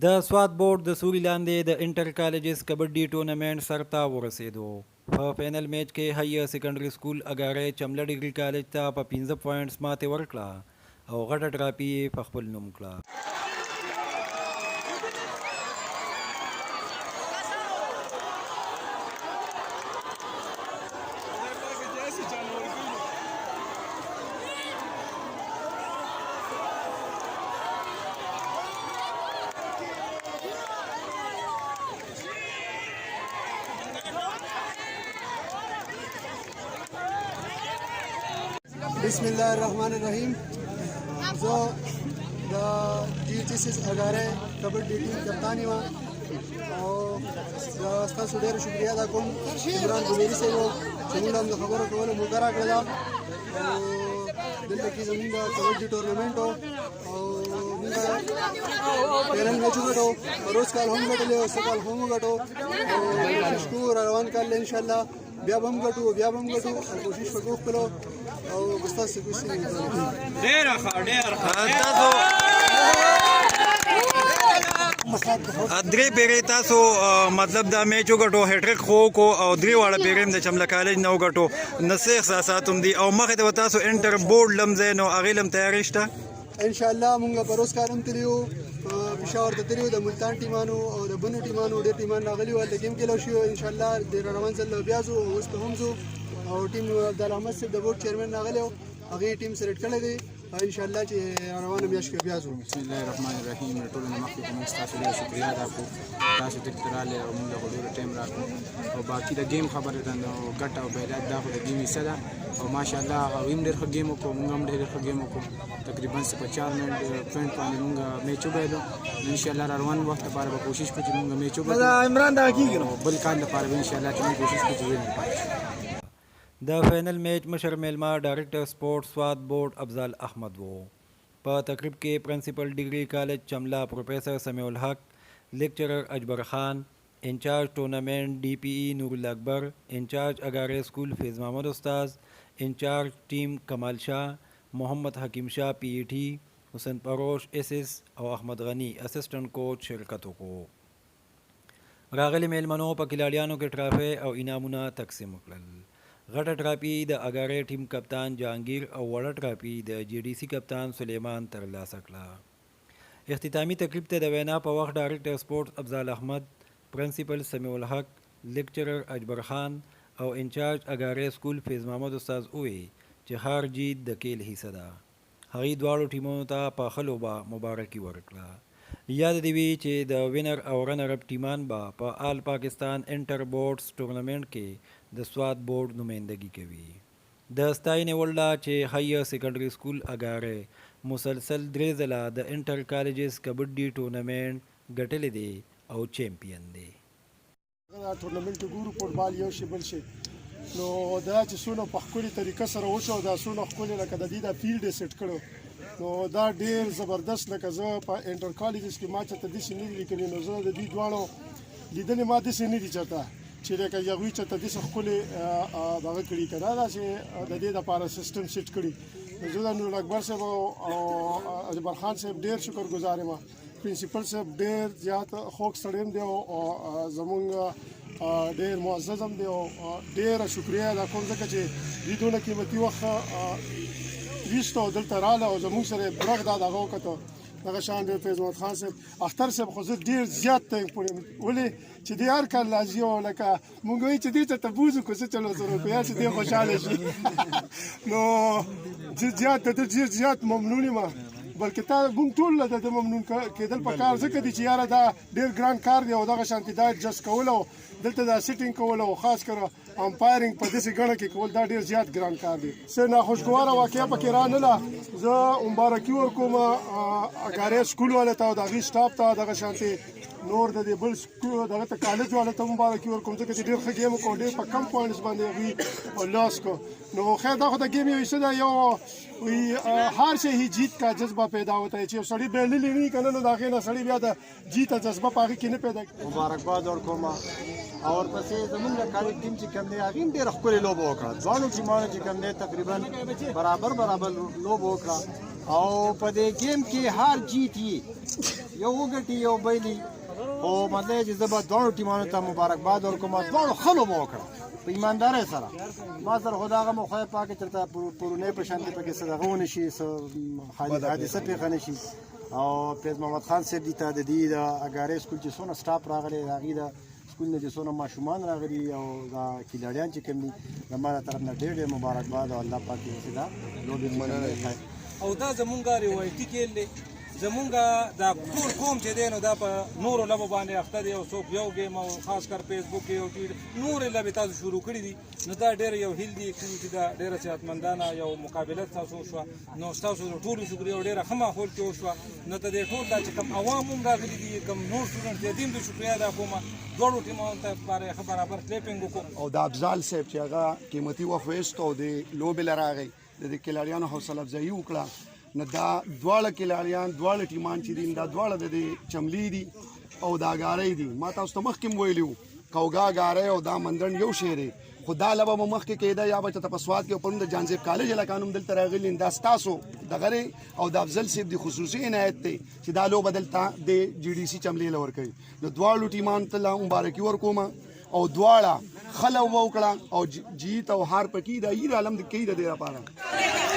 د سوات بورډ د سوري لاندې د انټر کالجز کبډي ټورنمنټ سرته ورسېدو. په فینل میچ کې هایر سیکنډري سکول اګارۍ چمله ډګري کالج ته په 15 پوینټس ماتې ورکړه او غټه ټراپي یې په خپل نوم کړه. بسم الله الرحمن الرحیم. زه د ګس agarai کبډي ټیم کپتان یم او زه ستاسو ډېر شکریا ادا کوم عمران ګمیري صاحب چې موږ هم د خبرو کولو موقع راکړله او دلته کې زموږ کبډي ټورنمنټ و او موږ پیرل میچ وګټو. روز کال هم ګټلی او څه کال هم وګټو او شکو روان کال انشاءالله بیا به هم ګټو او کوشش وکړو خپلو او ستاسو کوشش ډېره ښه درې پیرې تاسو مطلب دا میچ وګټو هیټریک خو کو او درې واړه پیرې د چمله کالج نه وګټو. نسې احساسات هم دي او مخې ته تاسو انټر بورډ لمځئ نو هغې لم تیاری شته انشاءالله. مونږ په روز کار هم تللي وو، پېښور ته تللي وو، د ملتان ټیمانو او د بنو ټیمانو ډېر ټیمان راغلي وو، هلته ګیم کېلو شو انشاءالله. د روان ځل بیا ځو اوس په هم ځو او ټیم عبدالحمد صاحب د بورډ چیرمن راغلی و، هغې ټیم سلیکټ کړی دی انشاءالله چې روانه میاشت کې بیا ځو. بسم الله الرحمن الرحیم. ټولو نه مخکې خو موږ ستاسو ډېر شکریا ادا کړو، تاسو دلته راغلئ او موږ له ډېر ټایم راکړو او باقي د ګیم خبره ده نو ګټه او بیلات دا خو د ګیم حصه ده او ماشاءالله هغوی هم ډېر ښه ګیم وکړو، موږ هم ډېر ښه ګیم وکړو. تقریبا په 4 منټ پوینټ باندې موږ میچ وبایلو. انشاءالله را روان وخت لپاره به کوشش کوو چې موږ میچ وبایلو عمران دا کېږي نو بل کال لپاره به انشاءالله چې موږ کوشش کوو چې ویل پاتې شو. د فینل میچ مشر میلمه ډایرکټر سپورټ سوات بورډ افضل احمد وو. په تقریب کې پرنسپل ډګري کالج چمله پروفیسر سمیع الحق، لیکچرر اجبر خان، انچارج ټورنمنٹ ڈی پی ای نور الله اکبر، انچارج اګارۍ سکول فیض محمد استاذ، انچارج ټیم کمال شاه، محمد حکیم شاه پی ای ٹی، حسین پروش ایس ایس او احمد غنی اسسٹنٹ کوچ شرکت وکړو. راغلي میلمنو په کلاډیانو کې ټرافی او انعامونه تقسیم کړل. غټه ټراپي د اګارۍ ټیم کپتان جهانگیر او وړه ټراپي د جی ډي سی کپتان سلیمان ترلاسه کړه. اختتامي تقریب ته د وینا په وخت ډایرکټر سپورټس افضل احمد، پرنسپل سمیع الحق، لیکچرر اجبر خان او انچارج اګارۍ سکول فیض محمد استاذ وویل چې هار جیت د کیل حصه ده. هغوی دواړو ټیمونو ته په ښه لوبه مبارکي ورکړه. یاد دې وي چې د وینر او رنر اپ ټیمان به په آل پاکستان انټر بورډز ټورنمنټ کې د سوات بورډ نمایندګي کوي. د ستاینې وړ ده چې هایر سیکنډري سکول اګارۍ مسلسل 3 ځله د انټر کالجز کبډي ټورنمنټ ګټلی دی او چیمپئن دی. دا ټورنمنټ ګورو فوټبال یو شی بل شي نو دا چې څونه په ښکلې طریقه سره وشو، دا څونه ښکلې لکه د دې دا فیلډ یې سیټ کړو نو دا ډېر زبردست. لکه زه په انټر کالجز کې ما چېرته داسې نه دي لیکلي نو زه د دې دواړو لیدلې ما داسې نه دي چېرته چې لکه هغوی چېرته داسې ښکلې دغه کړي که دا داسې د دې دپاره سیسټم سیټ کړي نو زه د نور اکبر صاحب او اجبر خان صاحب ډېر شکر ګزار یم. پرنسپل صاحب ډېر زیات خوږ سړی هم دی او زمونږ ډېر معزز هم دی او ډېره شکریه ادا کوم ځکه چې دوی دونه قیمتي وخت ویسته او دلته راغله او زموږ سره یې برغ دا دغه وکړه. دغه شان دی فیض محمد خان صاحب، اختر صاحب خو زه ډېر زیات تنګ پوړم ولې چې دی هر کال راځي او لکه مونږ وایي چې دې ته تبوز وکړو څه چل ورسره وکړو یا چې دی خوشحاله شي نو زه زیات د ډېر زیات ممنون یم. بلکې تا مونږ ټول له د ممنون کېدل په کار ځکه دي چې یاره دا ډېر ګران کار دی او دغه شانتې دا ایډجسټ کول او دلته دا سیټینګ کول او خاص کر امپایرینګ په داسې ګڼه کې کول دا ډېر زیات ګران کار دی. څه ناخوشګواره واقعه پکې رانله. زه مبارکي ورکوم اګارۍ سکول والو ته او د هغې سټاف ته دغه شانتې نور د دې بل دغه ته کالج والو ته مبارکي ورکوم ځکه چې ډېر ښه ګیم وکړو، ډېر په کم پوینټس باندې هغوی لاس کړو. نو خیر دا خو د ګیم یو حصه ده، یو هر شی هی جیت کا جذبه پیدا ہوتا ہے. چې یو سړی بایللی وي که نه نو د هغې نه سړی بیا د جیت جذبه په هغې کې نه پیدا کېږي. مبارکباد ورکوم او ورپسې زموږ د کالج ټیم چې کوم دی هغې هم ډېره ښکلې لوبه وکړه. دواړو ټیمانو چې کوم دی تقریبا برابر لوبه وکړه او په دې گیم کې هار جیت یو وګټي یو بایلی او مطلب چې زه به دواړو ټیمانو ته مبارکباد ورکوم دواړو ښه لوبه وکړه په ایماندارۍ سره ما سره خو د هغه مو خدای پاک چېرته پرونی په شان پکې څه دغه ونه شي څه حادثه پېښه نه شي او فیض محمد خان صاحب دي ته د دې د اګارۍ سکول چې څونه سټاف راغلی د هغې د سکول نه چې څونه ماشومان راغلي او دا کھلاډیان چې کوم دي زما د طرف نه ډېر ډېر مبارکباد او الله پاک دې چې دا لوبې او دا زمونږ روایتي کھیل دی زمونږ دا ټول قوم چې دی نو دا په نورو لبو باندې اخته دی او څوک یو گیم او خاص کر فیسبوک کې او نورې لبې تاسو شروع کړي دي نو دا ډېر یو هیل دی چې دا ډېره صحتمندانه یو مقابله ستاسو وشوه نو ستاسو د ټولو شکریه او ډېره ښه ماحول کې وشوه نو ته دې ټول دا چې کوم عوام هم راغلي دي کوم نور سټوډنټ دي دې شکریه ادا کوم دواړو ټیمونو ته ښه برابر کلیپینګ وکړو او د افضل صاحب چې هغه قیمتي وخت ویست او د لوبې له راغی د کھلاډیانو حوصله افزایي وکړه نو دا دواړه کھلاډیان دواړه ټیمان چې دي دا دواړه د چملي دي او د اګارۍ دي ما تاسو ته مخکې ویلي وو کوګا اګارۍ او دا مندرن یو شی دی خو دا لبه به مخکې کېده یا به چېرته په سوات کې پرون د جانزیب کالج علاقه هم دلته راغلي دا ستاسو دغه او د افضل صاحب د خصوصي عنایت دی چې دا لوبه دلته د جي ډي سي چملي له ورکوي نو دواړو ټیمانو ته مبارکي ورکوم او دواړه ښه لوبه وکړه او جیت او هار پکې د عید عالم د کې د دې لپاره